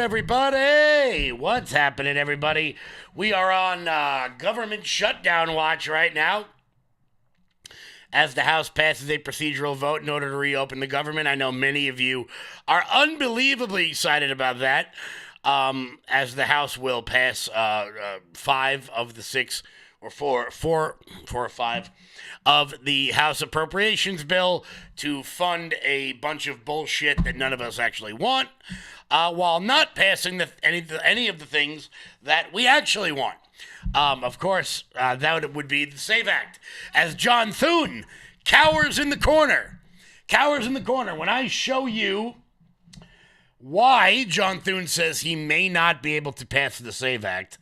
everybody? What's happening, everybody? We are on government shutdown watch right now as the House passes a procedural vote in order to reopen the government. I know many of you are unbelievably excited about that, as the House will pass 5 of the 6, or four or five of the House Appropriations Bill to fund a bunch of bullshit that none of us actually want, while not passing any of the things that we actually want. Of course, that would be the SAVE Act, as John Thune cowers in the corner. When I show you why John Thune says he may not be able to pass the SAVE Act,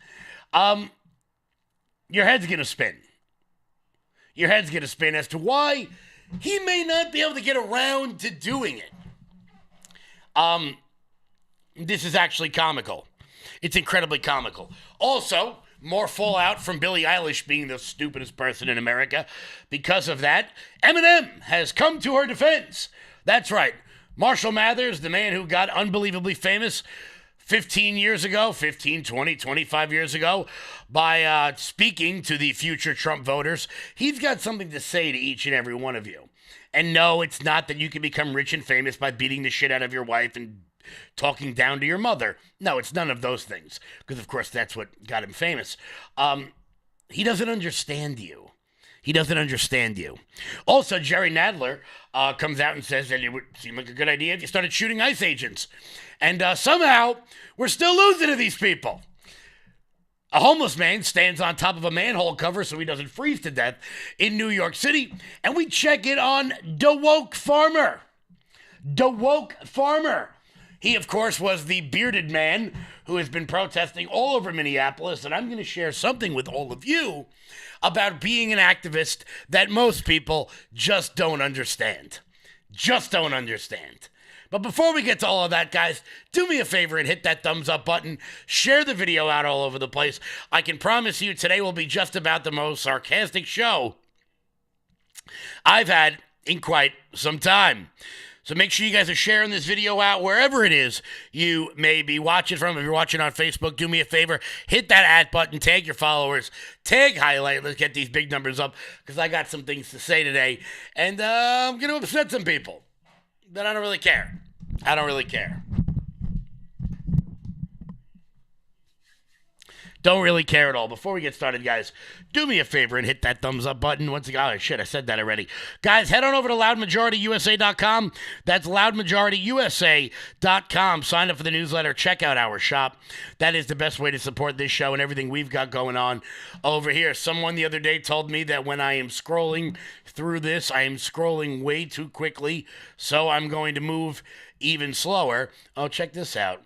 your head's going to spin. Your head's going to spin as to why he may not be able to get around to doing it. This is actually comical. It's incredibly comical. Also, more fallout from Billie Eilish being the stupidest person in America. Because of that, Eminem has come to her defense. That's right. Marshall Mathers, the man who got unbelievably famous 15 years ago, 15, 20, 25 years ago, by speaking to the future Trump voters, he's got something to say to each and every one of you. And no, it's not that you can become rich and famous by beating the shit out of your wife and talking down to your mother. No, it's none of those things, because of course that's what got him famous. He doesn't understand you. Also, Jerry Nadler comes out and says that it would seem like a good idea if you started shooting ICE agents. And somehow, we're still losing to these people. A homeless man stands on top of a manhole cover so he doesn't freeze to death in New York City. And we check it on DeWoke Farmer. He, of course, was the bearded man who has been protesting all over Minneapolis. And I'm going to share something with all of you about being an activist that most people just don't understand. But before we get to all of that, guys, do me a favor and hit that thumbs up button. Share the video out all over the place. I can promise you today will be just about the most sarcastic show I've had in quite some time. So make sure you guys are sharing this video out wherever it is you may be watching from. If you're watching on Facebook, do me a favor. Hit that @ button. Tag your followers. Tag Highlight. Let's get these big numbers up, because I got some things to say today. And I'm going to upset some people. But I don't really care. Don't really care at all. Before we get started, guys, do me a favor and hit that thumbs up button. Once again, oh shit, I said that already. Guys, head on over to loudmajorityusa.com. That's loudmajorityusa.com. Sign up for the newsletter. Check out our shop. That is the best way to support this show and everything we've got going on over here. Someone the other day told me that when I am scrolling through this, I am scrolling way too quickly, so I'm going to move even slower. Oh, check this out.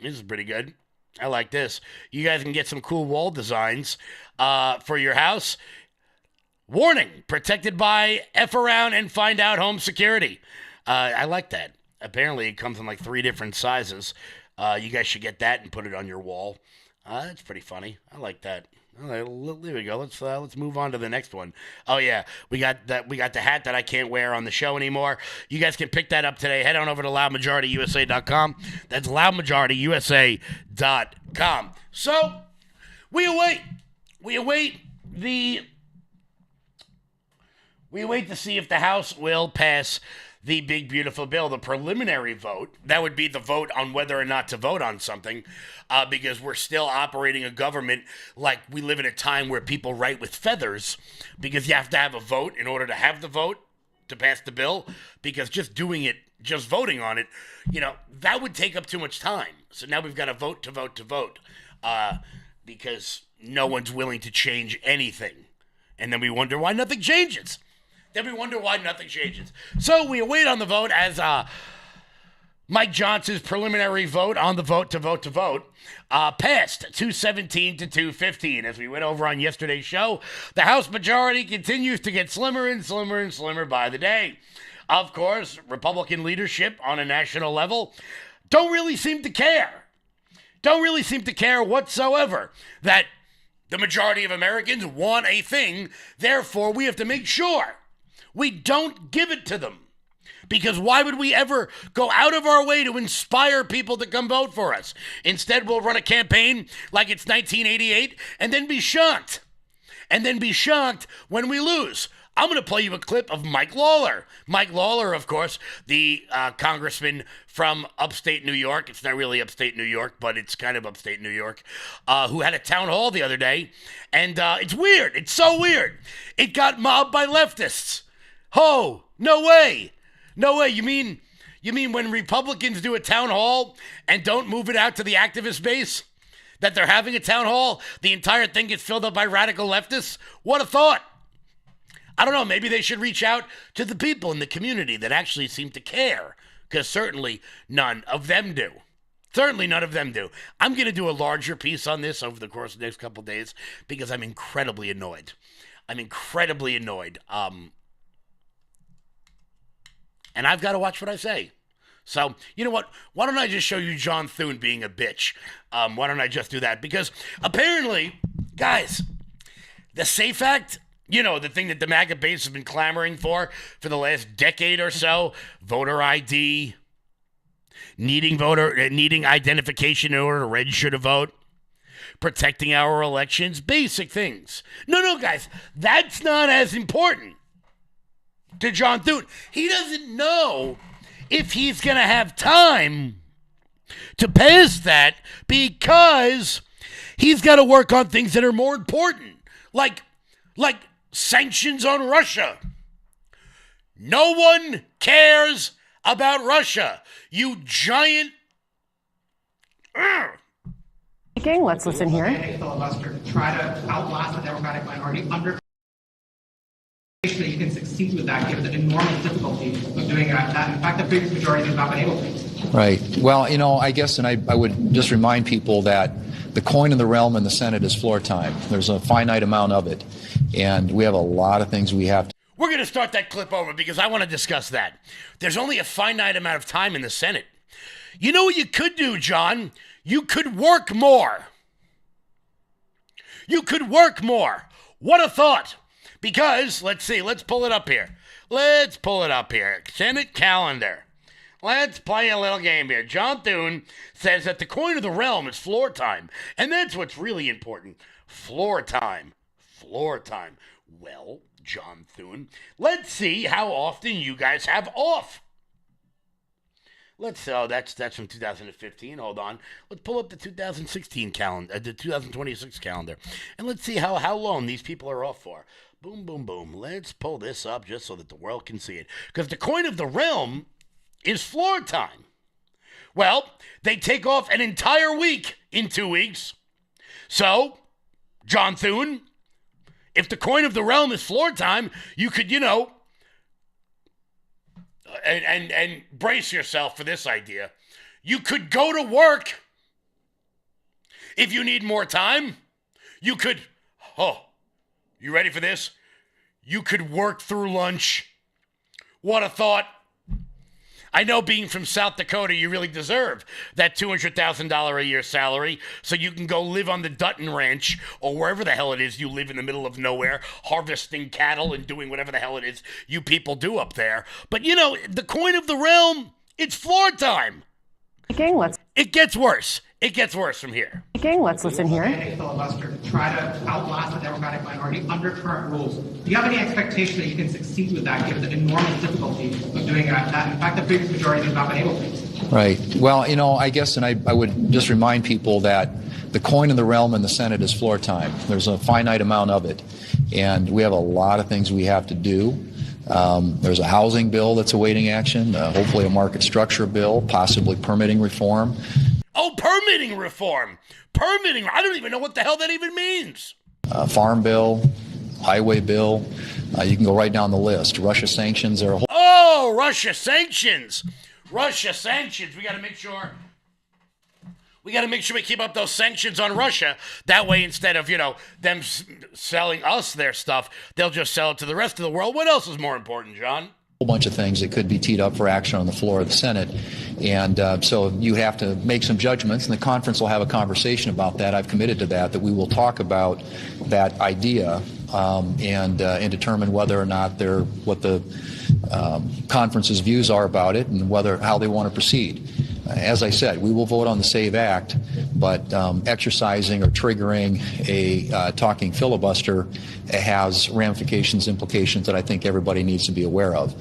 This is pretty good. I like this. You guys can get some cool wall designs for your house. Warning, protected by F around and find out home security. I like that. Apparently it comes in like 3 different sizes. You guys should get that and put it on your wall. That's pretty funny. I like that. All right, there we go. Let's move on to the next one. Oh yeah, we got the hat that I can't wear on the show anymore. You guys can pick that up today. Head on over to loudmajorityusa.com. That's loudmajorityusa.com. So we await to see if the House will pass the big, beautiful bill, the preliminary vote. That would be the vote on whether or not to vote on something, because we're still operating a government like we live in a time where people write with feathers, because you have to have a vote in order to have the vote to pass the bill, because just voting on it, that would take up too much time. So now we've got to vote, because no one's willing to change anything. And then we wonder why nothing changes. So we await on the vote as Mike Johnson's preliminary vote on the vote passed 217 to 215. As we went over on yesterday's show, the House majority continues to get slimmer and slimmer by the day. Of course, Republican leadership on a national level don't really seem to care whatsoever that the majority of Americans want a thing. Therefore, we have to make sure we don't give it to them. Because why would we ever go out of our way to inspire people to come vote for us? Instead, we'll run a campaign like it's 1988 and then be shocked. And then be shocked when we lose. I'm going to play you a clip of Mike Lawler. Mike Lawler, of course, the congressman from upstate New York. It's not really upstate New York, but it's kind of upstate New York, who had a town hall the other day. And it's weird. It's so weird. It got mobbed by leftists. Oh, no way. No way. You mean when Republicans do a town hall and don't move it out to the activist base? That they're having a town hall, the entire thing gets filled up by radical leftists? What a thought. I don't know, maybe they should reach out to the people in the community that actually seem to care, because certainly none of them do. Certainly none of them do. I'm going to do a larger piece on this over the course of the next couple of days because I'm incredibly annoyed. I'm incredibly annoyed. And I've got to watch what I say. So, you know what? Why don't I just show you John Thune being a bitch? Why don't I just do that? Because apparently, guys, the SAFE Act, you know, the thing that the MAGA base has been clamoring for the last decade or so, voter ID, needing identification in order to register to vote, protecting our elections, basic things. No, guys, that's not as important to John Thune. He doesn't know if he's going to have time to pass that because he's got to work on things that are more important, like sanctions on Russia. No one cares about Russia, you giant. Let's listen here. Filibuster try to outlast the Democratic minority under that you can succeed with that, given the enormous difficulty of doing that. In fact, the previous majority has not been able to. Right. Well, you know, I guess, and I would just remind people that the coin in the realm in the Senate is floor time. There's a finite amount of it, and we have a lot of things we have to. We're going to start that clip over because I want to discuss that. There's only a finite amount of time in the Senate. You know what you could do, John? You could work more. You could work more. What a thought. Because, let's see, let's pull it up here. Senate calendar. Let's play a little game here. John Thune says that the coin of the realm is floor time. And that's what's really important. Floor time. Well, John Thune, let's see how often you guys have off. That's from 2015. Hold on. Let's pull up the 2016 calendar, the 2026 calendar, and let's see how long these people are off for. Boom, boom, boom. Let's pull this up just so that the world can see it. Because the coin of the realm is floor time. Well, they take off an entire week in 2 weeks. So, John Thune, if the coin of the realm is floor time, you could, and brace yourself for this idea. You could go to work if you need more time. You could, you ready for this? You could work through lunch. What a thought. I know being from South Dakota, you really deserve that $200,000 a year salary so you can go live on the Dutton Ranch or wherever the hell it is you live in the middle of nowhere, harvesting cattle and doing whatever the hell it is you people do up there. But, the coin of the realm, it's floor time. It gets worse. It gets worse from here. Let's listen here. Filibuster try to outlast the Democratic minority under current rules. Do you have any expectation that you can succeed with that, given the enormous difficulty of doing that? In fact, the previous majority has not been able to. Right. Well, I guess, and I would just remind people that the coin in the realm in the Senate is floor time. There's a finite amount of it, and we have a lot of things we have to do. There's a housing bill that's awaiting action, hopefully a market structure bill, possibly permitting reform. Oh, permitting reform. Permitting. I don't even know what the hell that even means. Farm bill, highway bill. You can go right down the list. Russia sanctions are a whole. Oh, Russia sanctions. Russia sanctions. We got to make sure we keep up those sanctions on Russia. That way, instead of, them selling us their stuff, they'll just sell it to the rest of the world. What else is more important, John? Whole bunch of things that could be teed up for action on the floor of the Senate. And so you have to make some judgments, and the conference will have a conversation about that. I've committed to that we will talk about that idea and determine whether or not what the conference's views are about it and how they want to proceed. As I said, we will vote on the SAVE Act, but exercising or triggering a talking filibuster has ramifications, implications that I think everybody needs to be aware of.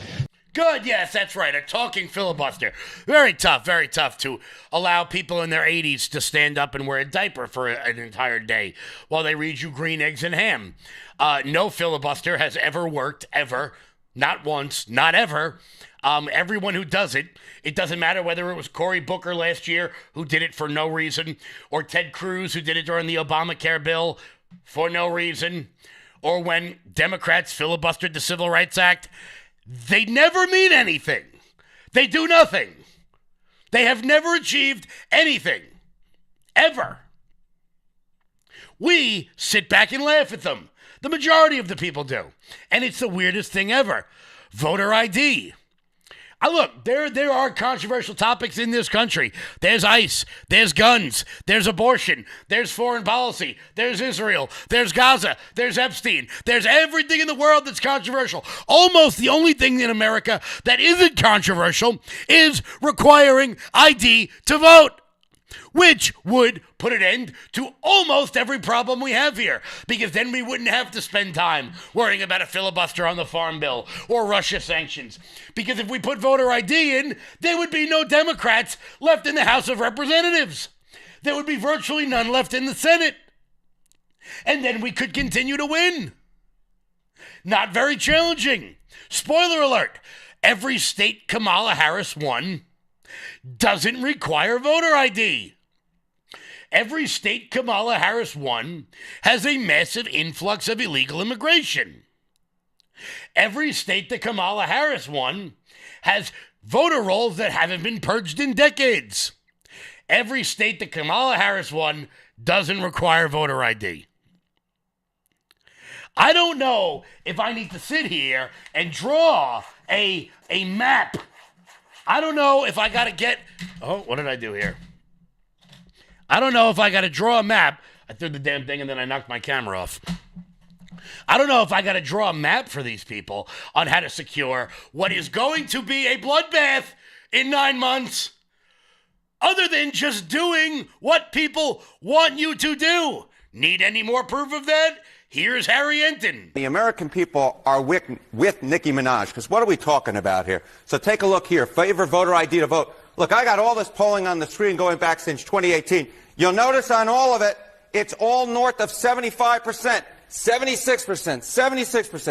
Good, yes, that's right. A talking filibuster. Very tough to allow people in their 80s to stand up and wear a diaper for an entire day while they read you green eggs and ham. No filibuster has ever worked, ever. Not once, not ever. Everyone who does it doesn't matter whether it was Cory Booker last year who did it for no reason, or Ted Cruz who did it during the Obamacare bill for no reason, or when Democrats filibustered the Civil Rights Act. They never mean anything. They do nothing. They have never achieved anything. Ever. We sit back and laugh at them. The majority of the people do. And it's the weirdest thing ever. Voter ID. Look, there are controversial topics in this country. There's ICE, there's guns, there's abortion, there's foreign policy, there's Israel, there's Gaza, there's Epstein, there's everything in the world that's controversial. Almost the only thing in America that isn't controversial is requiring ID to vote, which would put an end to almost every problem we have here, because then we wouldn't have to spend time worrying about a filibuster on the Farm Bill or Russia sanctions. Because if we put voter ID in, there would be no Democrats left in the House of Representatives. There would be virtually none left in the Senate. And then we could continue to win. Not very challenging. Spoiler alert, every state Kamala Harris won doesn't require voter ID. Every state Kamala Harris won has a massive influx of illegal immigration. Every state that Kamala Harris won has voter rolls that haven't been purged in decades. Every state that Kamala Harris won doesn't require voter ID. I don't know if I need to sit here and draw a map. I don't know if I got to get... Oh, what did I do here? I don't know if I got to draw a map. I threw the damn thing and then I knocked my camera off. I don't know if I got to draw a map for these people on how to secure what is going to be a bloodbath in 9 months, other than just doing what people want you to do. Need any more proof of that? Here's Harry Enton. The American people are with Nicki Minaj, because what are we talking about here? So take a look here. Favor voter ID to vote. Look, I got all this polling on the screen going back since 2018. You'll notice on all of it, it's all north of 75%, 76%, 76%,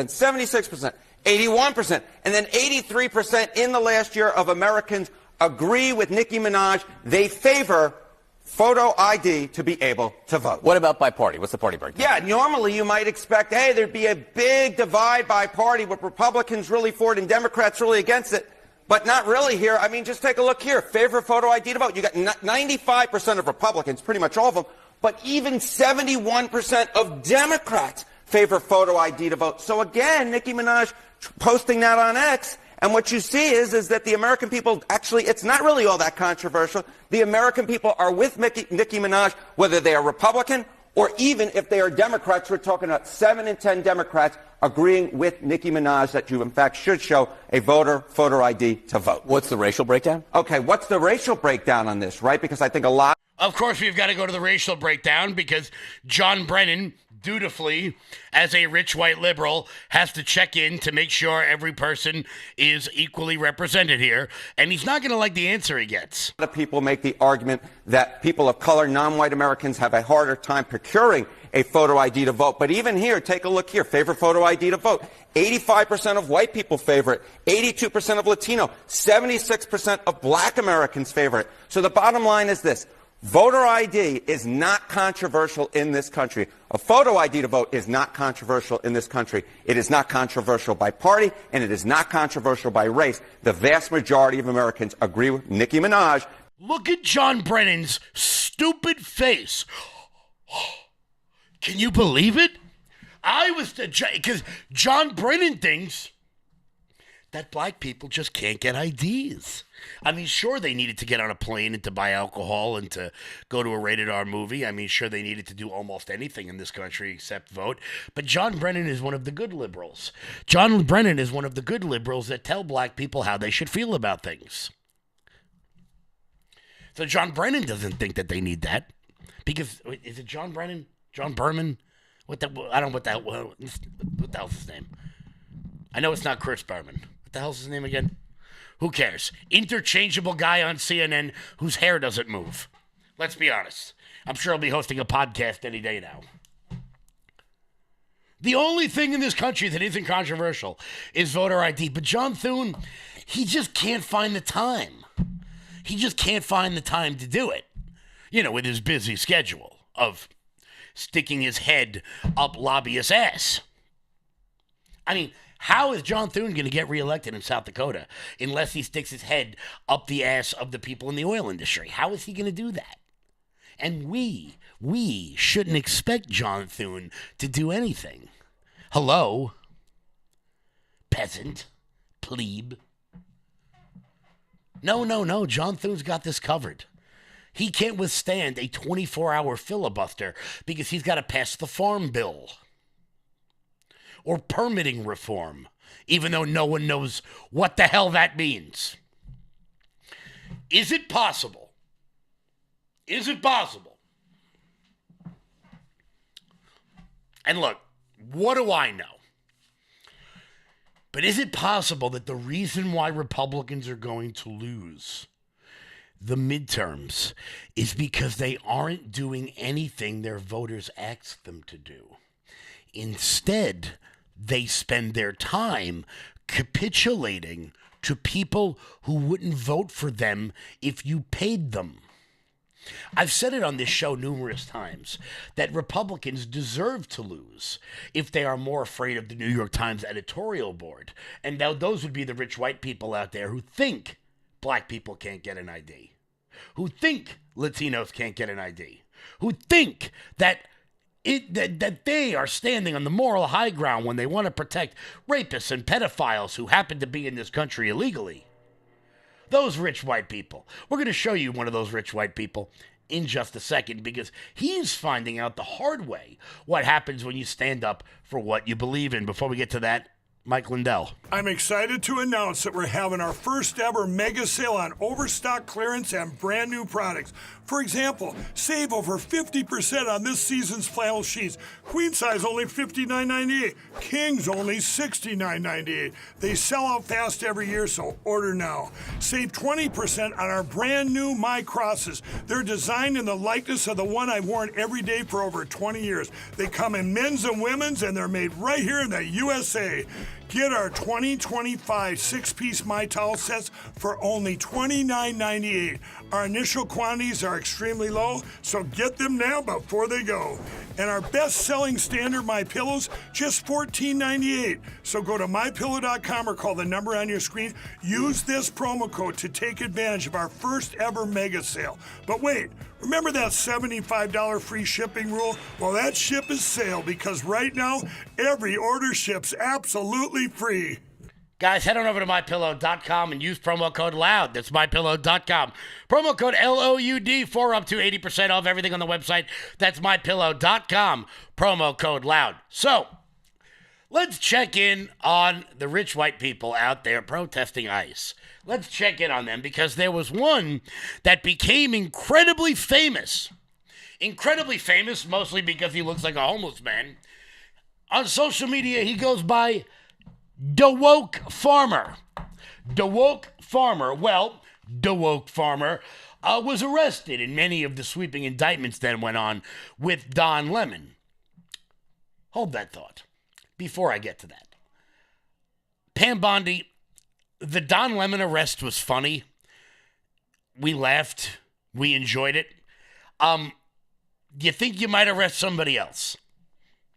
76%, 81%, and then 83% in the last year of Americans agree with Nicki Minaj. They favor photo ID to be able to vote. What about by party? What's the party breakdown? Yeah, normally you might expect, hey, there'd be a big divide by party with Republicans really for it and Democrats really against it. But not really here. I mean, just take a look here. Favor photo ID to vote. You got 95% of Republicans, pretty much all of them, but even 71% of Democrats favor photo ID to vote. So again, Nicki Minaj posting that on X, and what you see is that the American people, actually, it's not really all that controversial. The American people are with Nicki Minaj, whether they are Republican or even if they are Democrats. We're talking about 7 in 10 Democrats agreeing with Nicki Minaj that you, in fact, should show a voter ID to vote. What's the racial breakdown? Okay, what's the racial breakdown on this, right? Because I think a lot... Of course, we've got to go to the racial breakdown because John Brennan, dutifully, as a rich white liberal, has to check in to make sure every person is equally represented here, and he's not going to like the answer he gets. A lot of people make the argument that people of color, non-white Americans, have a harder time procuring a photo ID to vote. But even here, take a look here. Favor photo ID to vote. 85% of white people favor it. 82% of Latino. 76% of black Americans favor it. So the bottom line is this. Voter ID is not controversial in this country. A photo ID to vote is not controversial in this country. It is not controversial by party, and it is not controversial by race. The vast majority of Americans agree with Nicki Minaj. Look at John Brennan's stupid face. Can you believe it? Because John Brennan thinks that black people just can't get IDs. I mean, sure, they needed to get on a plane and to buy alcohol and to go to a rated R movie. I mean, sure, they needed to do almost anything in this country except vote. But John Brennan is one of the good liberals. John Brennan is one of the good liberals that tell black people how they should feel about things. So John Brennan doesn't think that they need that. Because, is it John Brennan? John Berman? I don't know what the hell's his name? I know it's not Chris Berman. What the hell's his name again? Who cares? Interchangeable guy on CNN whose hair doesn't move. Let's be honest. I'm sure he'll be hosting a podcast any day now. The only thing in this country that isn't controversial is voter ID. But John Thune, he just can't find the time. He just can't find the time to do it. You know, with his busy schedule of sticking his head up lobbyists' ass. I mean, how is John Thune going to get reelected in South Dakota unless he sticks his head up the ass of the people in the oil industry? How is he going to do that? And we shouldn't expect John Thune to do anything. Hello? Peasant? Plebe? No. John Thune's got this covered. He can't withstand a 24-hour filibuster because he's got to pass the farm bill. Or permitting reform, even though no one knows what the hell that means. Is it possible? Is it possible? And look, what do I know? But is it possible that the reason why Republicans are going to lose the midterms is because they aren't doing anything their voters asked them to do? Instead, they spend their time capitulating to people who wouldn't vote for them if you paid them. I've said it on this show numerous times that Republicans deserve to lose if they are more afraid of the New York Times editorial board. And now those would be the rich white people out there who think black people can't get an ID, who think Latinos can't get an ID, who think that they are standing on the moral high ground when they want to protect rapists and pedophiles who happen to be in this country illegally. Those rich white people. We're going to show you one of those rich white people in just a second because he's finding out the hard way what happens when you stand up for what you believe in. Before we get to that, Mike Lindell. I'm excited to announce that we're having our first ever mega sale on overstock clearance and brand new products. For example, save over 50% on this season's flannel sheets. Queen size only $59.98. Kings only $69.98. They sell out fast every year, so order now. Save 20% on our brand new My Crosses. They're designed in the likeness of the one I've worn every day for over 20 years. They come in men's and women's, and they're made right here in the USA. Get our 2025 six-piece My Towel sets for only $29.98. Our initial quantities are extremely low, so get them now before they go. And our best-selling standard My Pillows, just $14.98. So go to MyPillow.com or call the number on your screen. Use this promo code to take advantage of our first ever mega sale. But wait, remember that $75 free shipping rule? Well, that ship is sailed because right now, every order ships absolutely free. Guys, head on over to MyPillow.com and use promo code LOUD. That's MyPillow.com. Promo code LOUD for up to 80% off everything on the website. That's MyPillow.com. Promo code LOUD. So, let's check in on the rich white people out there protesting ICE. Let's check in on them because there was one that became incredibly famous. Incredibly famous, mostly because he looks like a homeless man. On social media, he goes by DeWoke Farmer. DeWoke Farmer. Well, DeWoke Farmer was arrested in many of the sweeping indictments that went on with Don Lemon. Hold that thought before I get to that. Pam Bondi, the Don Lemon arrest was funny. We laughed. We enjoyed it. Do you think you might arrest somebody else?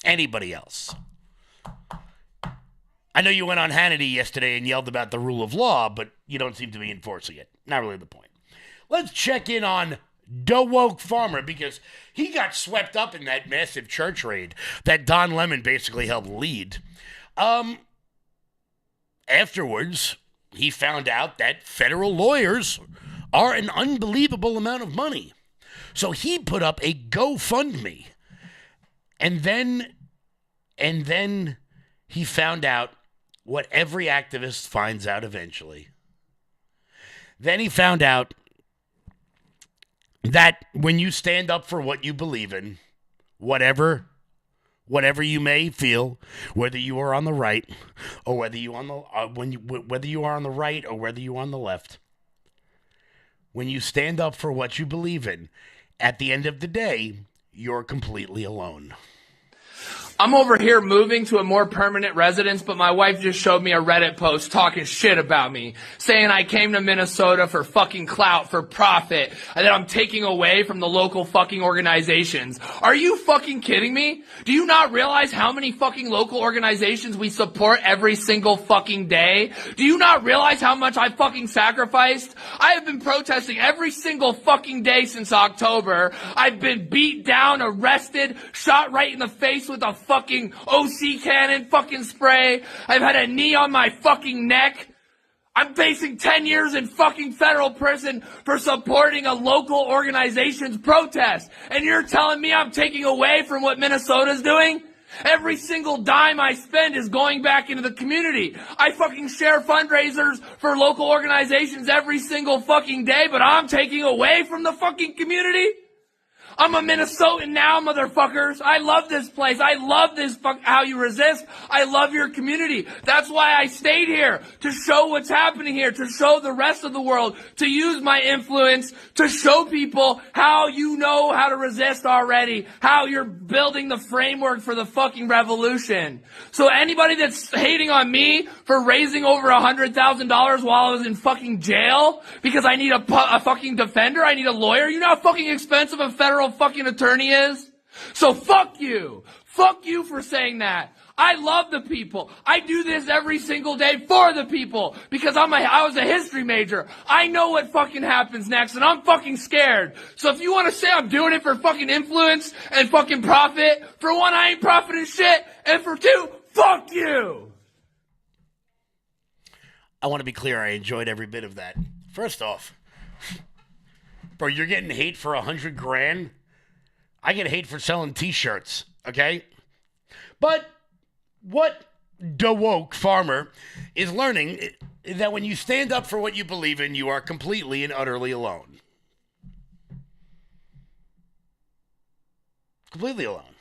Anybody else? I know you went on Hannity yesterday and yelled about the rule of law, but you don't seem to be enforcing it. Not really the point. Let's check in on DeWoke Farmer because he got swept up in that massive church raid that Don Lemon basically helped lead. afterwards, he found out that federal lawyers are an unbelievable amount of money. So he put up a GoFundMe. And then he found out what every activist finds out eventually. Then he found out that when you stand up for what you believe in, whatever you may feel, whether you are on the right or whether you on the whether you are on the right or whether you are on the left, when you stand up for what you believe in, at the end of the day, you're completely alone. I'm over here moving to a more permanent residence, but my wife just showed me a Reddit post talking shit about me, saying I came to Minnesota for fucking clout, for profit, and that I'm taking away from the local fucking organizations. Are you fucking kidding me? Do you not realize how many fucking local organizations we support every single fucking day? Do you not realize how much I fucking sacrificed? I have been protesting every single fucking day since October. I've been beat down, arrested, shot right in the face with a fucking OC cannon fucking spray. I've had a knee on my fucking neck. I'm facing 10 years in fucking federal prison for supporting a local organization's protest. And you're telling me I'm taking away from what Minnesota's doing? Every single dime I spend is going back into the community. I fucking share fundraisers for local organizations every single fucking day, but I'm taking away from the fucking community? I'm a Minnesotan now, motherfuckers. I love this place. I love this how you resist. I love your community. That's why I stayed here, to show what's happening here, to show the rest of the world, to use my influence, to show people how you know how to resist already, how you're building the framework for the fucking revolution. So anybody that's hating on me for raising over $100,000 while I was in fucking jail because I need a fucking defender, I need a lawyer, you know how fucking expensive a federal fucking attorney is? So fuck you. Fuck you for saying that. I love the people. I do this every single day for the people because I was a history major. I know what fucking happens next and I'm fucking scared. So if you want to say I'm doing it for fucking influence and fucking profit, for one, I ain't profiting shit, and for two, fuck you. I want to be clear, I enjoyed every bit of that. First off, bro, you're getting hate for $100,000. I get hate for selling t-shirts, okay? But what DeWoke Farmer is learning is that when you stand up for what you believe in, you are completely and utterly alone. Completely alone.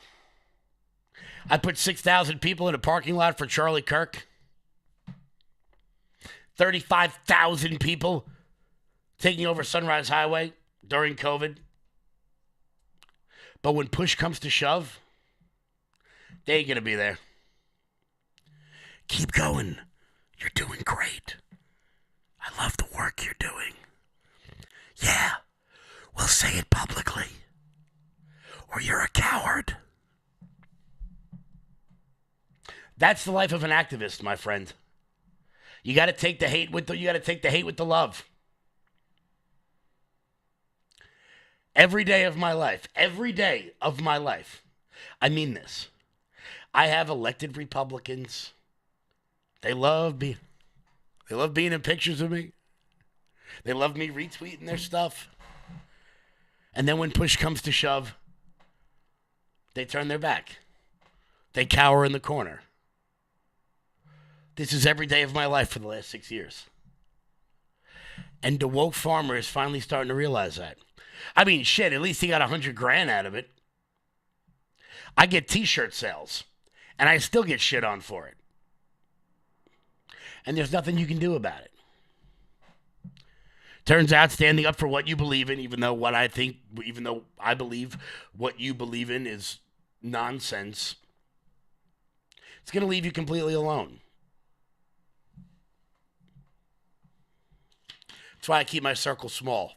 I put 6,000 people in a parking lot for Charlie Kirk. 35,000 people taking over Sunrise Highway during COVID. But when push comes to shove, they ain't going to be there. Keep going. You're doing great. I love the work you're doing. Yeah, we'll say it publicly. Or you're a coward. That's the life of an activist, my friend. You got to take the hate with the love. Every day of my life, I mean this. I have elected Republicans. They love being in pictures of me. They love me retweeting their stuff. And then when push comes to shove, they turn their back. They cower in the corner. This is every day of my life for the last 6 years. And DeWoke Farmer is finally starting to realize that. I mean, shit, at least he got $100,000 out of it. I get t-shirt sales, and I still get shit on for it. And there's nothing you can do about it. Turns out standing up for what you believe in, even though I believe what you believe in is nonsense, it's going to leave you completely alone. That's why I keep my circle small.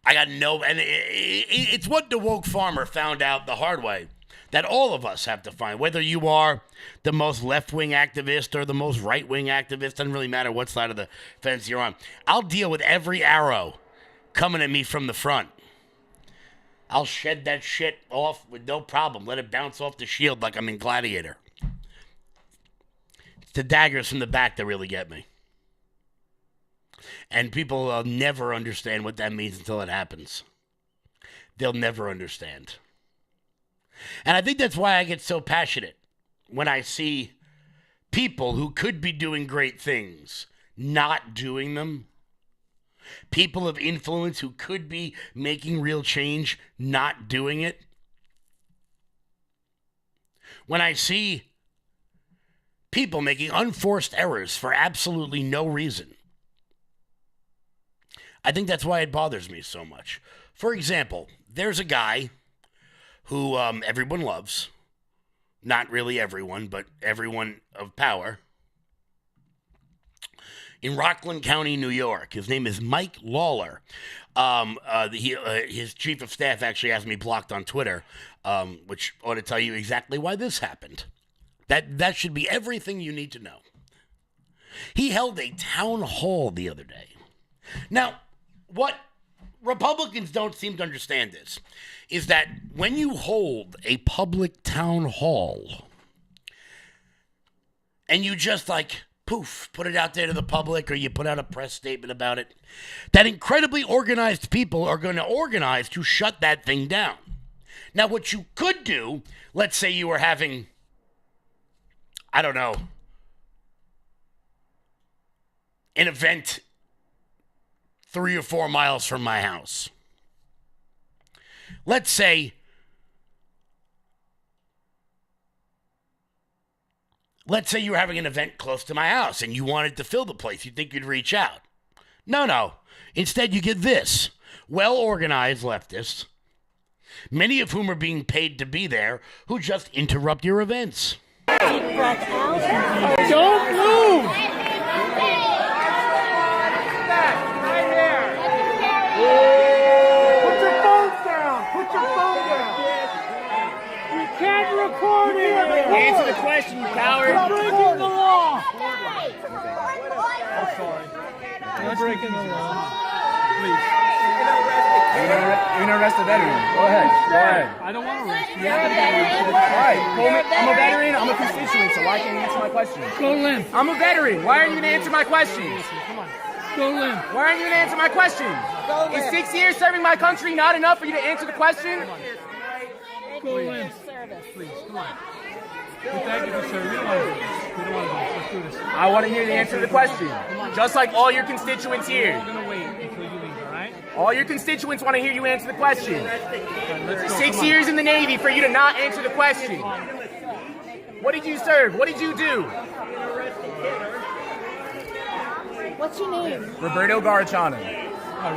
I got and it's what DeWoke Farmer found out the hard way, that all of us have to find. Whether you are the most left-wing activist or the most right-wing activist, doesn't really matter what side of the fence you're on. I'll deal with every arrow coming at me from the front. I'll shed that shit off with no problem. Let it bounce off the shield like I'm in Gladiator. It's the daggers from the back that really get me. And people will never understand what that means until it happens. They'll never understand. And I think that's why I get so passionate when I see people who could be doing great things not doing them. People of influence who could be making real change not doing it. When I see people making unforced errors for absolutely no reason, I think that's why it bothers me so much. For example, there's a guy who everyone loves. Not really everyone, but everyone of power. In Rockland County, New York. His name is Mike Lawler. His chief of staff actually has me blocked on Twitter, which ought to tell you exactly why this happened. That should be everything you need to know. He held a town hall the other day. Now, what Republicans don't seem to understand is that when you hold a public town hall and you just poof, put it out there to the public, or you put out a press statement about it, that incredibly organized people are going to organize to shut that thing down. Now, what you could do, let's say you were having, I don't know, an event 3 or 4 miles from my house. Let's say you were having an event close to my house and you wanted to fill the place. You think you'd reach out. No. Instead, you get this. Well-organized leftists, many of whom are being paid to be there, who just interrupt your events. Don't move! Put your phones down! Put your phone down! We can't record it! Answer the question, you coward! You're breaking the law! I'm sorry. You're breaking the law. Please. You're gonna arrest a veteran. Go ahead. I don't want to arrest you. Alright, I'm a veteran, I'm a constituent, so why can't you answer my question? Go limp. I'm a veteran, why aren't you gonna answer my questions? Come on. Go limp. Why aren't you gonna answer my question? Is 6 years serving my country not enough for you to answer the question? Go limp. Please, come on. Thank you for serving. We don't want to do this. Let's do this. I want to hear the answer to the question. Just like all your constituents here. We're going to wait until you leave, all right? All your constituents want to hear you answer the question. Let's go. 6 years in the Navy for you to not answer the question. What did you serve? What did you do? What's your name? Roberto Garachana.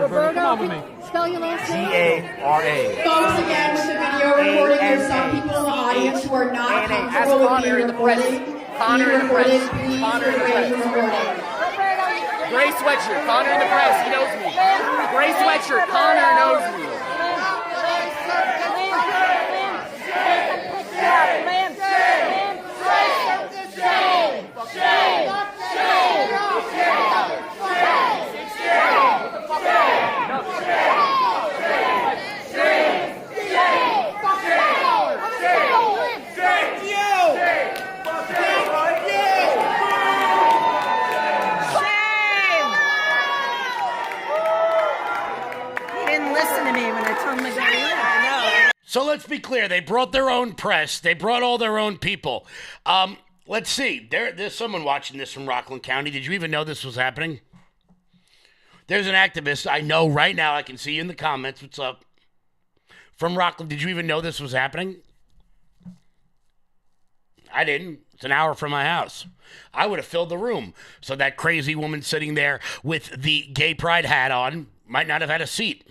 Roberto, come on with me. Spell your last name. G-A-R-A. Folks, again, with the video recording, there's some people in the audience who are not comfortable with being recorded. Connor in the press. Please Connor in the refrain press. from recording. Gray sweatshirt. Connor in the press. He knows me. Gray sweatshirt. Connor knows me. So let's be clear. They brought their own press. They brought all their own people. Let's see. There's someone watching this from Rockland County. Did you even know this was happening? There's an activist I know right now. I can see you in the comments. What's up? From Rockland. Did you even know this was happening? I didn't. It's an hour from my house. I would have filled the room. So that crazy woman sitting there with the gay pride hat on might not have had a seat.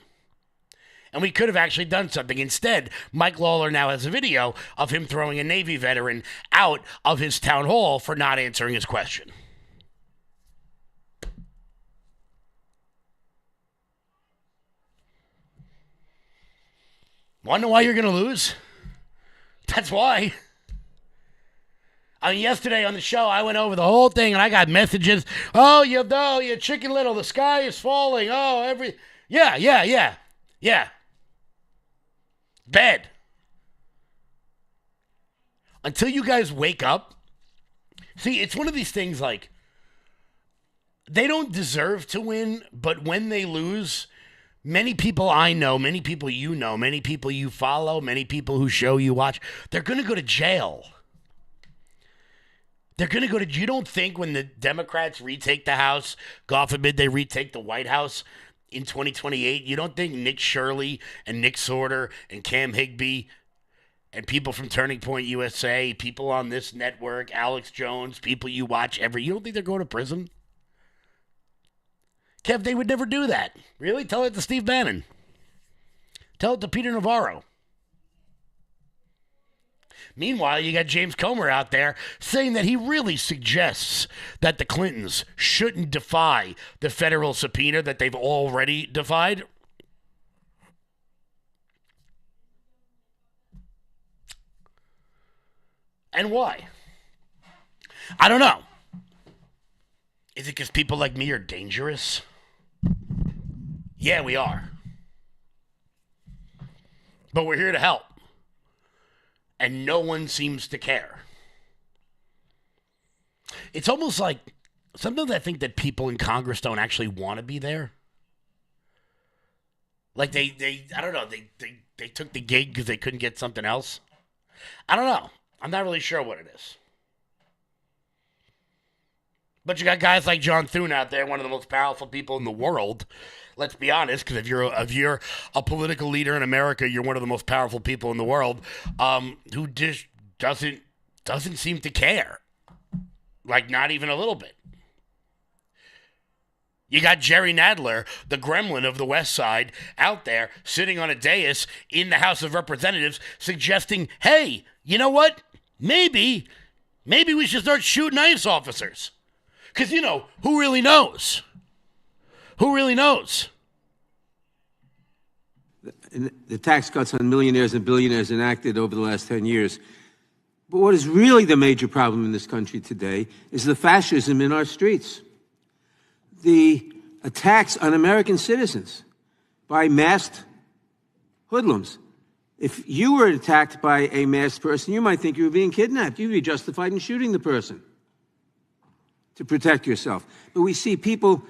And we could have actually done something. Instead, Mike Lawler now has a video of him throwing a Navy veteran out of his town hall for not answering his question. Want to know why you're going to lose? That's why. I mean, yesterday on the show, I went over the whole thing, and I got messages. Oh, you Chicken Little, the sky is falling. Oh, Yeah. Bad. Until you guys wake up See, it's one of these things like they don't deserve to win, but when they lose, many people I know, many people you know, many people you follow, many people who show you watch, they're going to go to jail. They're going to go to, you don't think when the Democrats retake the House, God forbid they retake the White House in 2028, you don't think Nick Shirley and Nick Sorter and Cam Higbee and people from Turning Point USA, people on this network, Alex Jones, people you watch you don't think they're going to prison? Kev, they would never do that. Really? Tell it to Steve Bannon. Tell it to Peter Navarro. Meanwhile, you got James Comer out there saying that he really suggests that the Clintons shouldn't defy the federal subpoena that they've already defied. And why? I don't know. Is it because people like me are dangerous? Yeah, we are. But we're here to help. And no one seems to care. It's almost like sometimes I think that people in Congress don't actually want to be there. Like they I don't know, they took the gig because they couldn't get something else. I don't know. I'm not really sure what it is. But you got guys like John Thune out there, one of the most powerful people in the world. Let's be honest, because if you're a political leader in America, you're one of the most powerful people in the world, who just doesn't seem to care, like not even a little bit. You got Jerry Nadler, the gremlin of the West Side, out there sitting on a dais in the House of Representatives, suggesting, "Hey, you know what? Maybe we should start shooting ICE officers." Because, who really knows? Who really knows? The tax cuts on millionaires and billionaires enacted over the last 10 years. But what is really the major problem in this country today is the fascism in our streets. The attacks on American citizens by masked hoodlums. If you were attacked by a masked person, you might think you were being kidnapped. You'd be justified in shooting the person to protect yourself. But we see people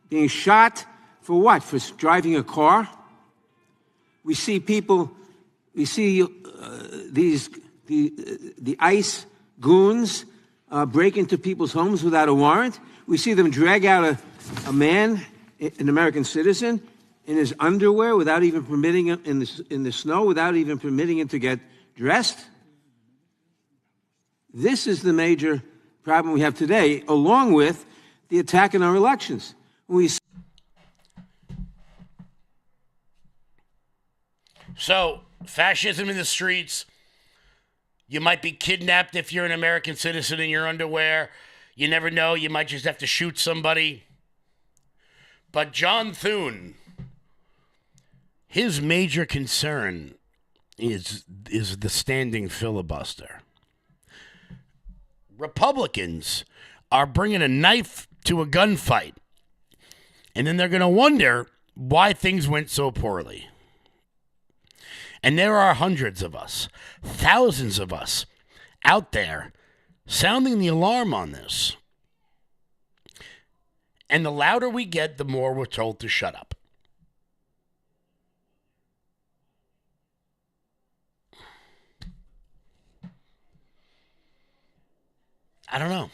being shot for what? For driving a car? We see people, the ICE goons break into people's homes without a warrant. We see them drag out a man, an American citizen, in his underwear without even permitting him, in the snow, without even permitting him to get dressed. This is the major problem we have today, along with the attack on our elections. So, fascism in the streets. You might be kidnapped if you're an American citizen in your underwear. You never know. You might just have to shoot somebody. But John Thune, his major concern is the standing filibuster. Republicans are bringing a knife to a gunfight, and then they're going to wonder why things went so poorly. And there are hundreds of us, thousands of us out there sounding the alarm on this. And the louder we get, the more we're told to shut up. I don't know.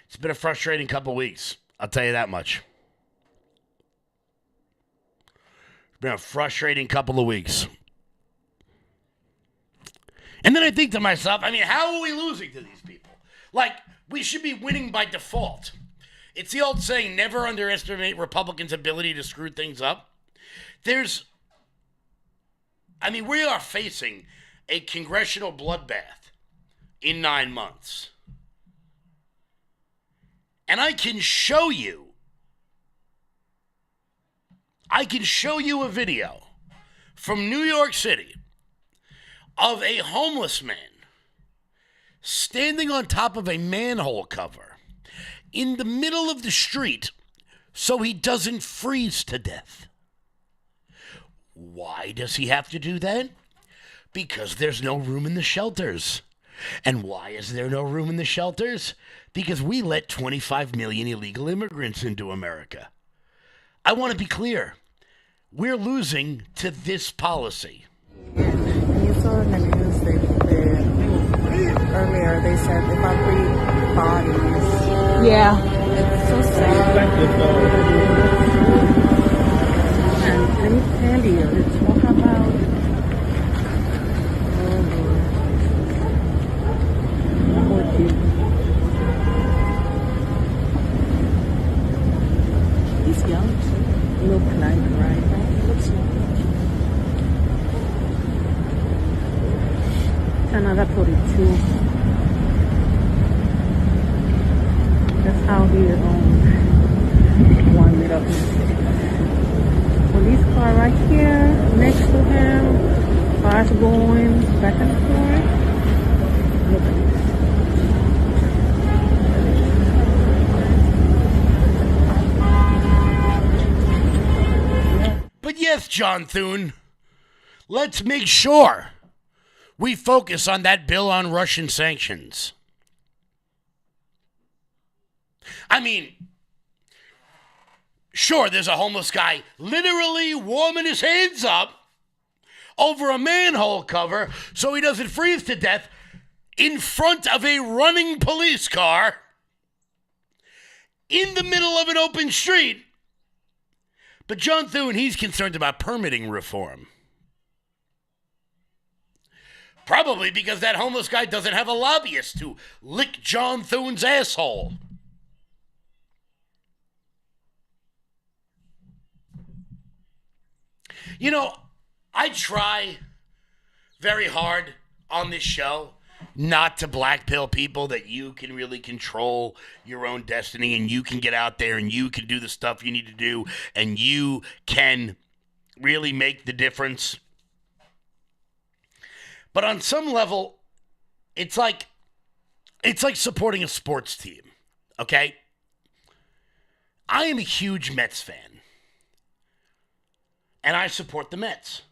It's been a frustrating couple weeks. I'll tell you that much. It's been a frustrating couple of weeks. And then I think to myself, how are we losing to these people? Like, we should be winning by default. It's the old saying, never underestimate Republicans' ability to screw things up. We are facing a congressional bloodbath in 9 months. And I can show you a video from New York City of a homeless man standing on top of a manhole cover in the middle of the street so he doesn't freeze to death. Why does he have to do that? Because there's no room in the shelters. And why is there no room in the shelters? Because we let 25 million illegal immigrants into America. I want to be clear. We're losing to this policy. You saw in the news earlier they said if I breed bodies. Yeah. It's so sad. And let me tell you, it's all about he's young. Look like, right? Looks young. Another 42. That's how he wound it up. Police car right here next to him. Cars going back and forth. Look at this. But yes, John Thune, let's make sure we focus on that bill on Russian sanctions. I mean, sure, there's a homeless guy literally warming his hands up over a manhole cover so he doesn't freeze to death in front of a running police car in the middle of an open street. But John Thune, he's concerned about permitting reform. Probably because that homeless guy doesn't have a lobbyist to lick John Thune's asshole. You know, I try very hard on this show not to blackpill people, that you can really control your own destiny and you can get out there and you can do the stuff you need to do and you can really make the difference. But on some level, it's like supporting a sports team, okay? I am a huge Mets fan, and I support the Mets.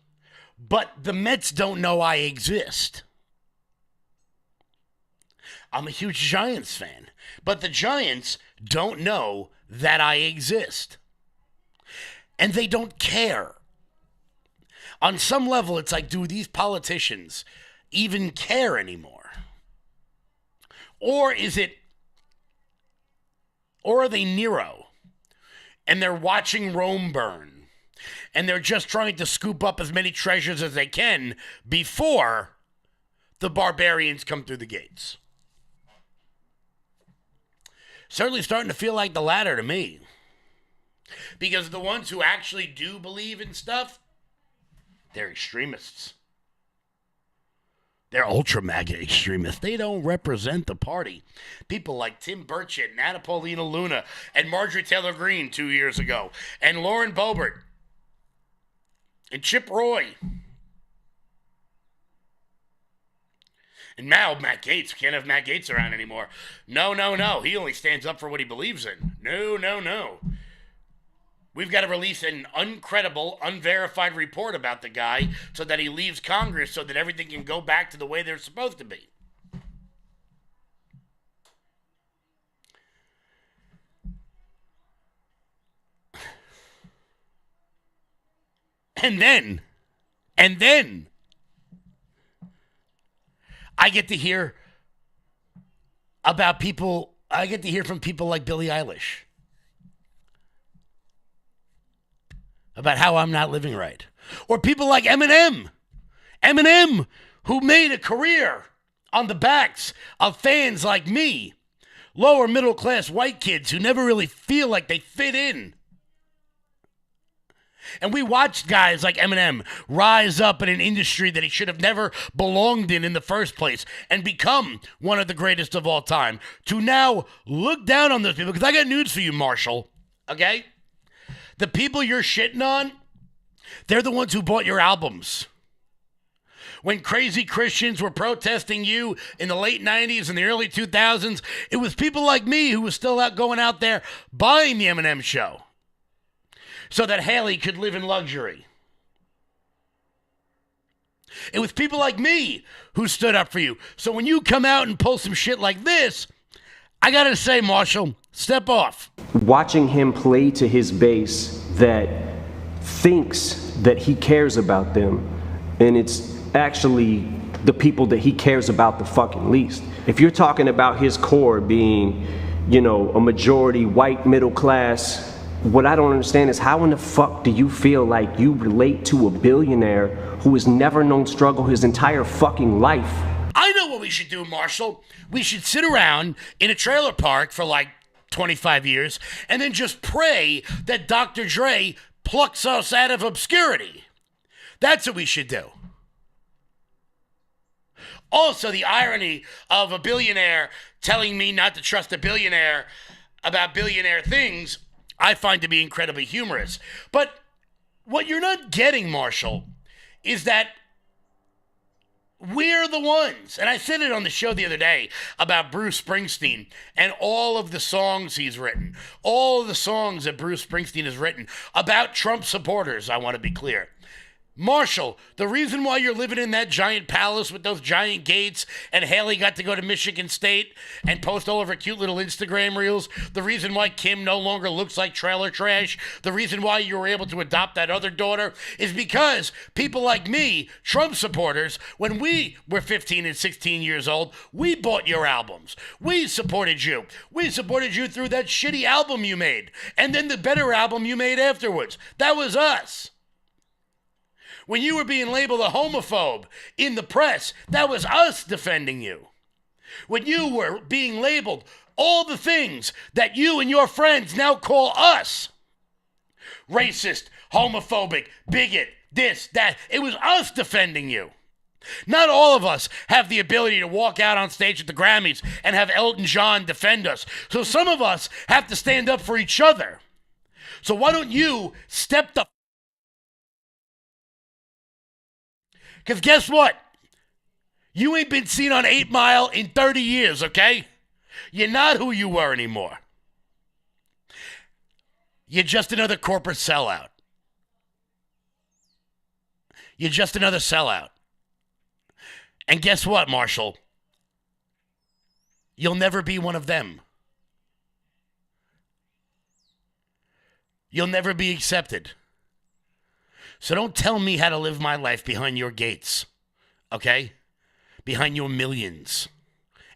But the Mets don't know I exist. I'm a huge Giants fan, but the Giants don't know that I exist. And they don't care. On some level, it's like, do these politicians even care anymore? Or are they Nero? And they're watching Rome burn. And they're just trying to scoop up as many treasures as they can before the barbarians come through the gates. Certainly starting to feel like the latter to me. Because the ones who actually do believe in stuff, they're extremists. They're ultra-MAGA extremists. They don't represent the party. People like Tim Burchett and Anna Paulina Luna and Marjorie Taylor Greene 2 years ago, and Lauren Boebert and Chip Roy. And now Matt Gaetz. We can't have Matt Gaetz around anymore. No. He only stands up for what he believes in. No. We've got to release an uncredible, unverified report about the guy so that he leaves Congress so that everything can go back to the way they're supposed to be. And then, I get to hear from people like Billie Eilish about how I'm not living right. Or people like Eminem, who made a career on the backs of fans like me, lower middle class white kids who never really feel like they fit in. And we watched guys like Eminem rise up in an industry that he should have never belonged in the first place and become one of the greatest of all time, to now look down on those people. Because I got news for you, Marshall, okay? The people you're shitting on, they're the ones who bought your albums. When crazy Christians were protesting you in the late 90s and the early 2000s, it was people like me who was still going out there buying the Eminem show so that Haley could live in luxury. It was people like me who stood up for you. So when you come out and pull some shit like this, I got to say, Marshall, step off. Watching him play to his base that thinks that he cares about them, and it's actually the people that he cares about the fucking least. If you're talking about his core being, you know, a majority white middle class, what I don't understand is how in the fuck do you feel like you relate to a billionaire who has never known struggle his entire fucking life? I know what we should do, Marshall. We should sit around in a trailer park for like 25 years and then just pray that Dr. Dre plucks us out of obscurity. That's what we should do. Also, the irony of a billionaire telling me not to trust a billionaire about billionaire things, I find to be incredibly humorous. But what you're not getting, Marshall, is that we're the ones. And I said it on the show the other day about Bruce Springsteen and all of the songs he's written. All of the songs that Bruce Springsteen has written about Trump supporters, I want to be clear. Marshall, the reason why you're living in that giant palace with those giant gates and Haley got to go to Michigan State and post all of her cute little Instagram reels, the reason why Kim no longer looks like trailer trash, the reason why you were able to adopt that other daughter is because people like me, Trump supporters, when we were 15 and 16 years old, we bought your albums. We supported you. We supported you through that shitty album you made and then the better album you made afterwards. That was us. When you were being labeled a homophobe in the press, that was us defending you. When you were being labeled all the things that you and your friends now call us, racist, homophobic, bigot, this, that, it was us defending you. Not all of us have the ability to walk out on stage at the Grammys and have Elton John defend us. So some of us have to stand up for each other. So why don't you step the... Because guess what? You ain't been seen on 8 Mile in 30 years, okay? You're not who you were anymore. You're just another corporate sellout. You're just another sellout. And guess what, Marshall? You'll never be one of them. You'll never be accepted. So don't tell me how to live my life behind your gates, okay? Behind your millions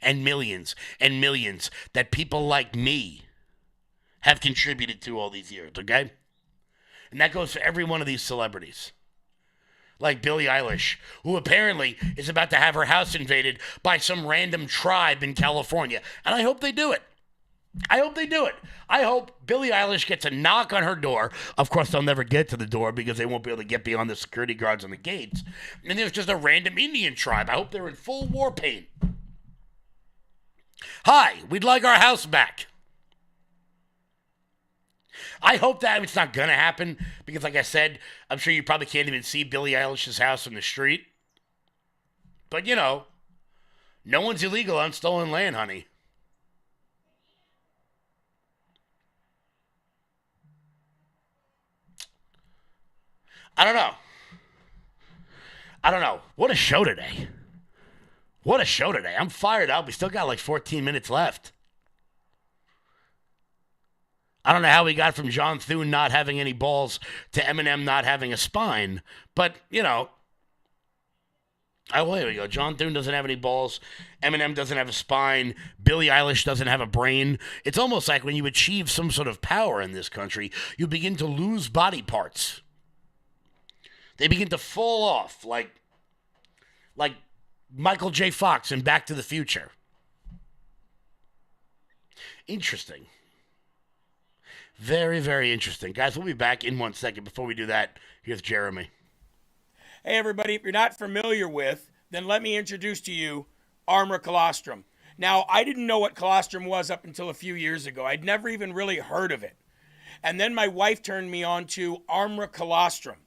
and millions and millions that people like me have contributed to all these years, okay? And that goes for every one of these celebrities. Like Billie Eilish, who apparently is about to have her house invaded by some random tribe in California. And I hope they do it. I hope they do it. I hope Billie Eilish gets a knock on her door. Of course, they'll never get to the door because they won't be able to get beyond the security guards on the gates. And there's just a random Indian tribe. I hope they're in full war paint. Hi, we'd like our house back. I hope that it's not going to happen because, like I said, I'm sure you probably can't even see Billie Eilish's house from the street. But, you know, no one's illegal on stolen land, honey. I don't know. What a show today. What a show today. I'm fired up. We still got like 14 minutes left. I don't know how we got from John Thune not having any balls to Eminem not having a spine. But, you know. Oh, here we go. John Thune doesn't have any balls. Eminem doesn't have a spine. Billie Eilish doesn't have a brain. It's almost like when you achieve some sort of power in this country, you begin to lose body parts. They begin to fall off like Michael J. Fox in Back to the Future. Interesting. Very, very interesting. Guys, we'll be back in 1 second. Before we do that, here's Jeremy. Hey, everybody. If you're not familiar with, then let me introduce to you Armor Colostrum. Now, I didn't know what colostrum was up until a few years ago. I'd never even really heard of it. And then my wife turned me on to Armor Colostrum.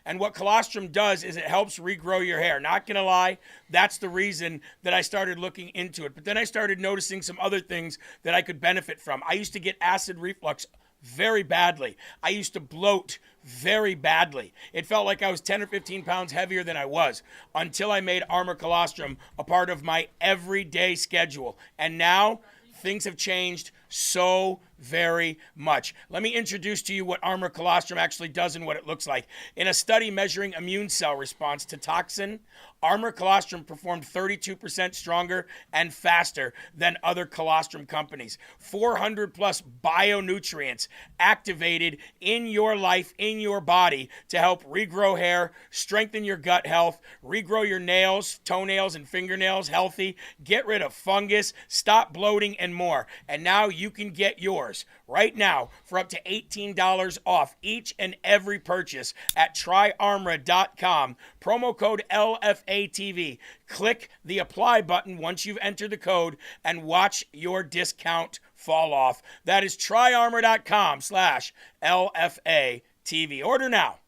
And what colostrum does is it helps regrow your hair. Not gonna lie, that's the reason that I started looking into it. But then I started noticing some other things that I could benefit from. I used to get acid reflux very badly. I used to bloat very badly. It felt like I was 10 or 15 pounds heavier than I was until I made Armor Colostrum a part of my everyday schedule. And now things have changed so very much. Let me introduce to you what Armor Colostrum actually does and what it looks like. In a study measuring immune cell response to toxin, Armor Colostrum performed 32% stronger and faster than other colostrum companies. 400 plus bionutrients activated in your life, in your body, to help regrow hair, strengthen your gut health, regrow your nails, toenails, and fingernails healthy, get rid of fungus, stop bloating, and more. And now you can get yours right now for up to $18 off each and every purchase at tryarmra.com. Promo code LFATV. Click the apply button once you've entered the code and watch your discount fall off. That is tryarmra.com/LFATV. Order now.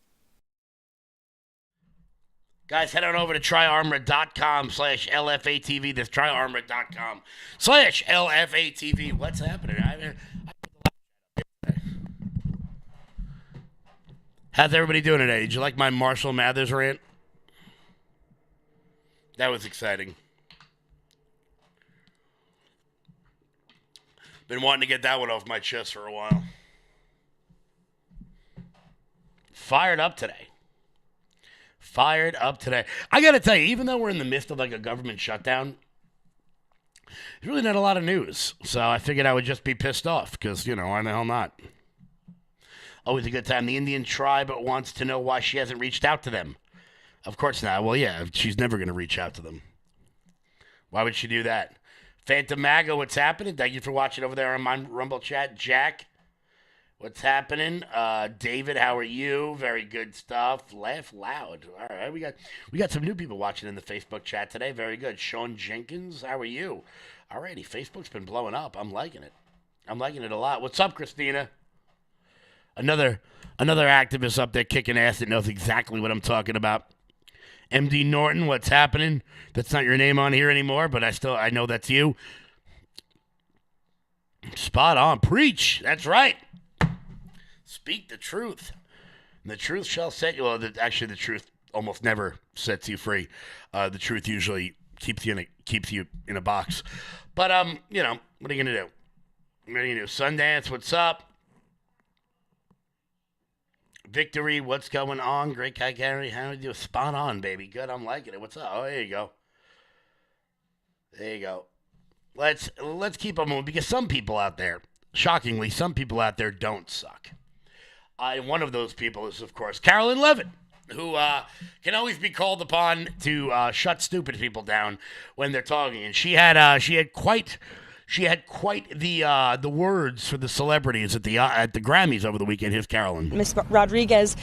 Guys, head on over to tryarmor.com/LFATV. That's tryarmor.com/LFATV. What's happening? How's everybody doing today? Did you like my Marshall Mathers rant? That was exciting. Been wanting to get that one off my chest for a while. Fired up today. I got to tell you, even though we're in the midst of like a government shutdown, there's really not a lot of news. So I figured I would just be pissed off because, why the hell not? Always a good time. The Indian tribe wants to know why she hasn't reached out to them. Of course not. Well, yeah, she's never going to reach out to them. Why would she do that? Phantom Maga, what's happening? Thank you for watching over there on my Rumble chat. Jack, what's happening? David, how are you? Very good stuff. Laugh loud. All right, we got some new people watching in the Facebook chat today. Very good. Sean Jenkins, how are you? All righty, Facebook's been blowing up. I'm liking it. I'm liking it a lot. What's up, Christina? Another activist up there kicking ass that knows exactly what I'm talking about. MD Norton, what's happening? That's not your name on here anymore, but I know that's you. Spot on. Preach. That's right. Speak the truth. And the truth shall set you. Well, actually, the truth almost never sets you free. The truth usually keeps you in a box. But what are you gonna do? Sundance, what's up? Victory, what's going on? Great guy, Gary. How do you do? Spot on, baby. Good, I'm liking it. What's up? Oh, there you go. There you go. Let's keep on moving because some people out there, shockingly, some people out there don't suck. One of those people is, of course, Carolyn Levitt, who can always be called upon to shut stupid people down when they're talking. And she had quite the words for the celebrities at the Grammys over the weekend. Here's Carolyn. Ms. Rodriguez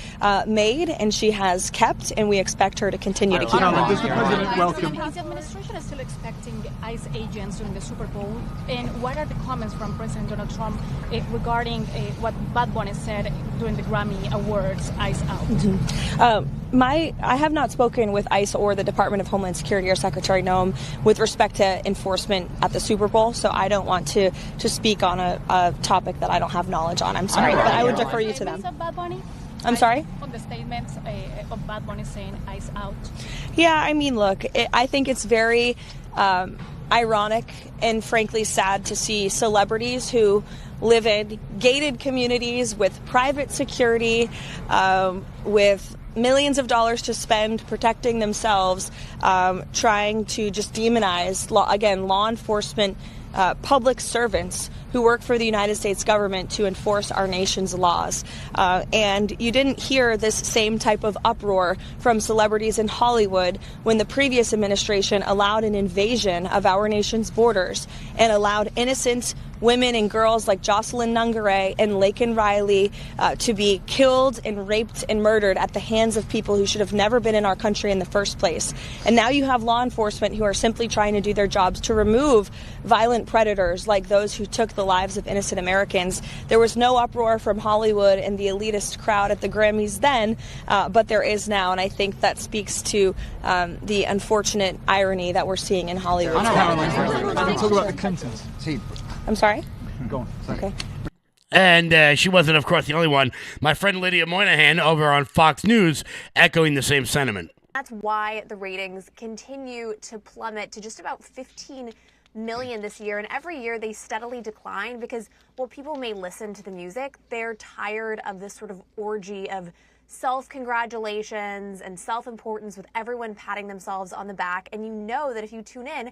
made, and she has kept, and we expect her to continue to keep. Does the president welcome? His administration is still expecting ICE agents during the Super Bowl. And what are the comments from President Donald Trump regarding what Bad Bunny said during the Grammy Awards, ICE out? Mm-hmm. I have not spoken with ICE or the Department of Homeland Security or Secretary Noem with respect to enforcement at the Super Bowl, so I don't want to speak on a topic that I don't have knowledge on. I'm sorry, but I would defer you to them. I'm sorry? On the statements of Bad Bunny saying ICE out. Yeah, I mean, look, I think it's very ironic and frankly sad to see celebrities who live in gated communities with private security, with millions of dollars to spend protecting themselves, trying to just demonize, law enforcement, public servants who work for the United States government to enforce our nation's laws. And you didn't hear this same type of uproar from celebrities in Hollywood when the previous administration allowed an invasion of our nation's borders and allowed innocent women and girls like Jocelyn Nungaray and Laken Riley to be killed and raped and murdered at the hands of people who should have never been in our country in the first place. And now you have law enforcement who are simply trying to do their jobs to remove violent predators like those who took the lives of innocent Americans. There was no uproar from Hollywood and the elitist crowd at the Grammys then, but there is now, and I think that speaks to the unfortunate irony that we're seeing in Hollywood. I know talk about the Clintons. I'm sorry? Go on. Okay. And she wasn't, of course, the only one. My friend Lydia Moynihan over on Fox News echoing the same sentiment. That's why the ratings continue to plummet to just about 15 million this year. And every year they steadily decline because while people may listen to the music, they're tired of this sort of orgy of self-congratulations and self-importance with everyone patting themselves on the back. And you know that if you tune in...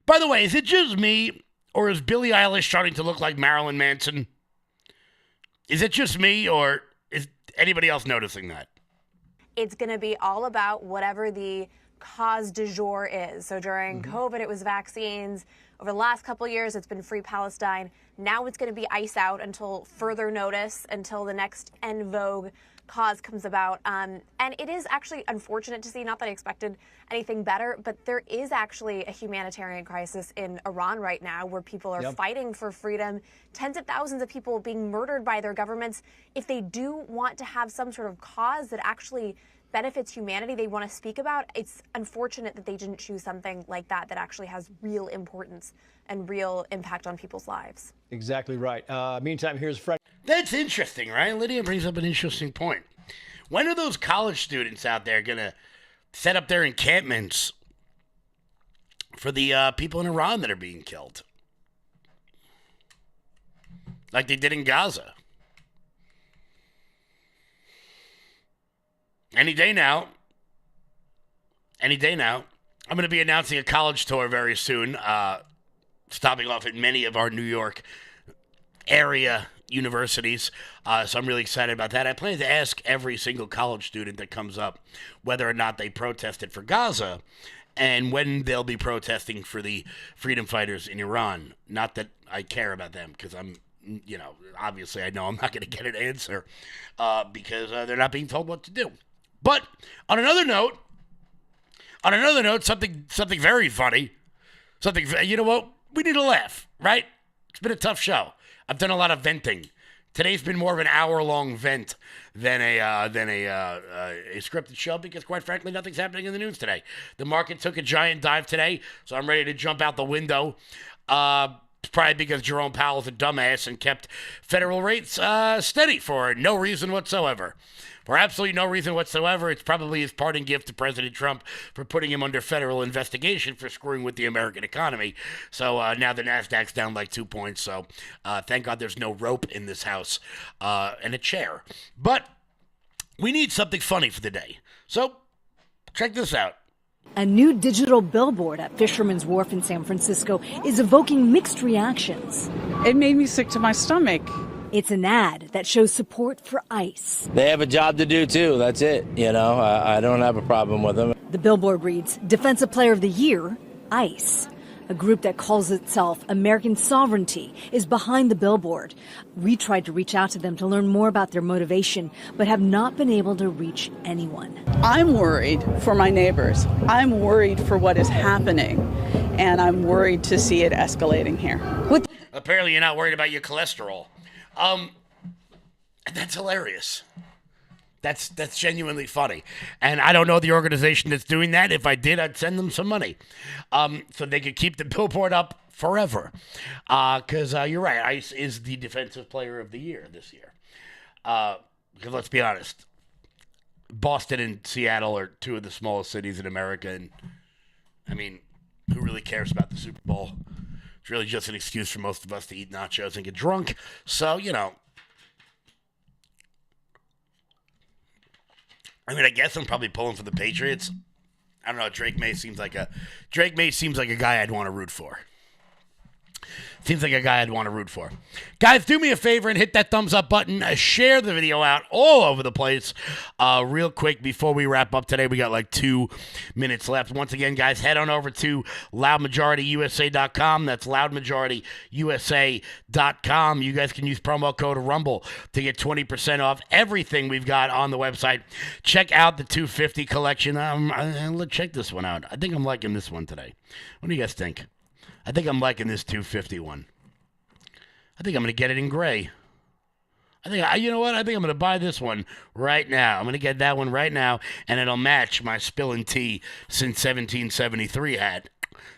By the way, is it just me, or is Billie Eilish starting to look like Marilyn Manson? Is it just me, or is anybody else noticing that? It's going to be all about whatever the cause du jour is. So during COVID, it was vaccines. Over the last couple of years, it's been Free Palestine. Now it's going to be ICE out until further notice, until the next en vogue cause comes about. And it is actually unfortunate to see, not that I expected anything better, but there is actually a humanitarian crisis in Iran right now where people are fighting for freedom. Tens of thousands of people being murdered by their governments. If they do want to have some sort of cause that actually benefits humanity they want to speak about, it's unfortunate that they didn't choose something like that actually has real importance and real impact on people's lives. Exactly right. Meantime, here's Fred. That's interesting, right? Lydia brings up an interesting point. When are those college students out there going to set up their encampments for the people in Iran that are being killed? Like they did in Gaza. Any day now. I'm going to be announcing a college tour very soon, stopping off at many of our New York area universities. So I'm really excited about that. I plan to ask every single college student that comes up whether or not they protested for Gaza and when they'll be protesting for the freedom fighters in Iran. Not that I care about them because obviously I know I'm not going to get an answer because they're not being told what to do. But on another note, something very funny. You know what? We need a laugh, right? It's been a tough show. I've done a lot of venting. Today's been more of an hour-long vent than a scripted show because, quite frankly, nothing's happening in the news today. The market took a giant dive today, so I'm ready to jump out the window. Probably because Jerome Powell's a dumbass and kept federal rates steady for no reason whatsoever. For absolutely no reason whatsoever. It's probably his parting gift to President Trump for putting him under federal investigation for screwing with the American economy. So now the NASDAQ's down like 2 points. So thank God there's no rope in this house and a chair. But we need something funny for the day. So check this out. A new digital billboard at Fisherman's Wharf in San Francisco is evoking mixed reactions. It made me sick to my stomach. It's an ad that shows support for ICE. They have a job to do, too. That's it. I don't have a problem with them. The billboard reads, Defensive Player of the Year, ICE. A group that calls itself American Sovereignty is behind the billboard. We tried to reach out to them to learn more about their motivation, but have not been able to reach anyone. I'm worried for my neighbors. I'm worried for what is happening, and I'm worried to see it escalating here. Apparently you're not worried about your cholesterol. That's hilarious. That's genuinely funny. And I don't know the organization that's doing that. If I did, I'd send them some money so they could keep the billboard up forever. Because you're right, ICE is the Defensive Player of the Year this year. Because let's be honest, Boston and Seattle are two of the smallest cities in America. And, I mean, who really cares about the Super Bowl? It's really just an excuse for most of us to eat nachos and get drunk. So, I guess I'm probably pulling for the Patriots. I don't know. Drake May seems like a guy I'd want to root for. Seems like a guy I'd want to root for. Guys, do me a favor and hit that thumbs up button. Share the video out all over the place. Real quick, before we wrap up today, we got like 2 minutes left. Once again, guys, head on over to loudmajorityusa.com. That's loudmajorityusa.com. You guys can use promo code RUMBLE to get 20% off everything we've got on the website. Check out the 250 collection. Let's check this one out. I think I'm liking this one today. What do you guys think? I think I'm liking this 250 one. I think I'm going to get it in gray. You know what? I think I'm going to buy this one right now. I'm going to get that one right now, and it'll match my Spillin' Tea since 1773 hat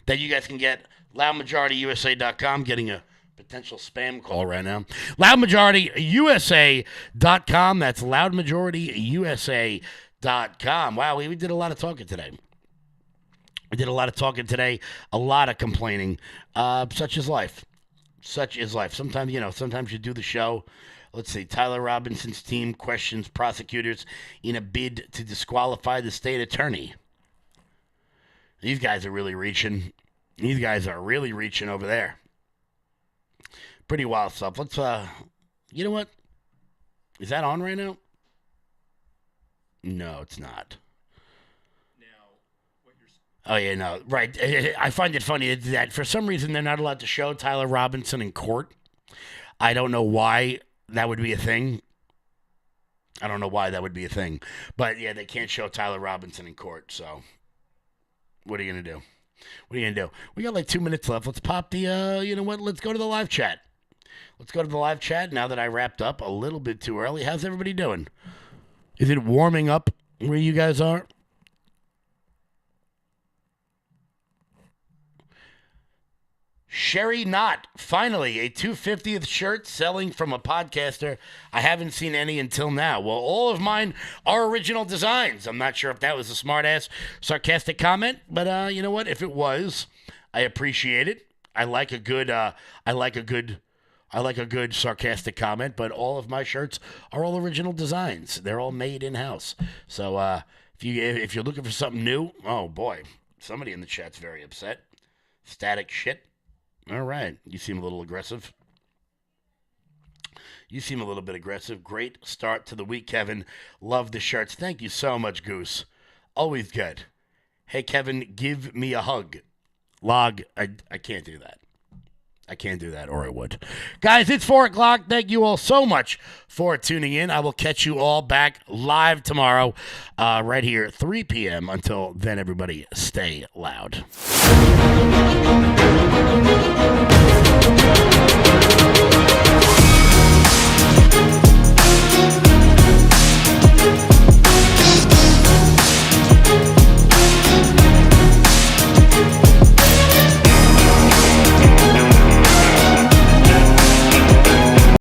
that you guys can get loudmajorityusa.com, getting a Potential spam call right now. LoudMajorityUSA.com. That's LoudMajorityUSA.com. Wow, we did a lot of talking today. A lot of complaining. Such is life. Sometimes you do the show. Let's see. Tyler Robinson's team questions prosecutors in a bid to disqualify the state attorney. These guys are really reaching. Over there. Pretty wild stuff. Let's, you know what? Is that on right now? No, it's not. Oh, yeah, no. Right. I find it funny that for some reason they're not allowed to show Tyler Robinson in court. I don't know why that would be a thing. But, yeah, they can't show Tyler Robinson in court, so what are you going to do? We got like 2 minutes left. Let's pop the, you know what? Let's go to the live chat. Now that I wrapped up a little bit too early. How's everybody doing? Is it warming up where you guys are? Sherry Knott, finally, a 250th shirt selling from a podcaster. I haven't seen any until now. Well, all of mine are original designs. I'm not sure if that was a smart-ass, sarcastic comment, but you know what? If it was, I appreciate it. I like a good sarcastic comment, but all of my shirts are all original designs. They're all made in-house. So if you're looking for something new, oh boy, somebody in the chat's very upset. Static shit. All right. You seem a little aggressive. Great start to the week, Kevin. Love the shirts. Thank you so much, Goose. Always good. Hey, Kevin, give me a hug. Log. I can't do that. Or I would. Guys, it's 4 o'clock. Thank you all so much for tuning in. I will catch you all back live tomorrow right here at 3 p.m. Until then, everybody, stay loud.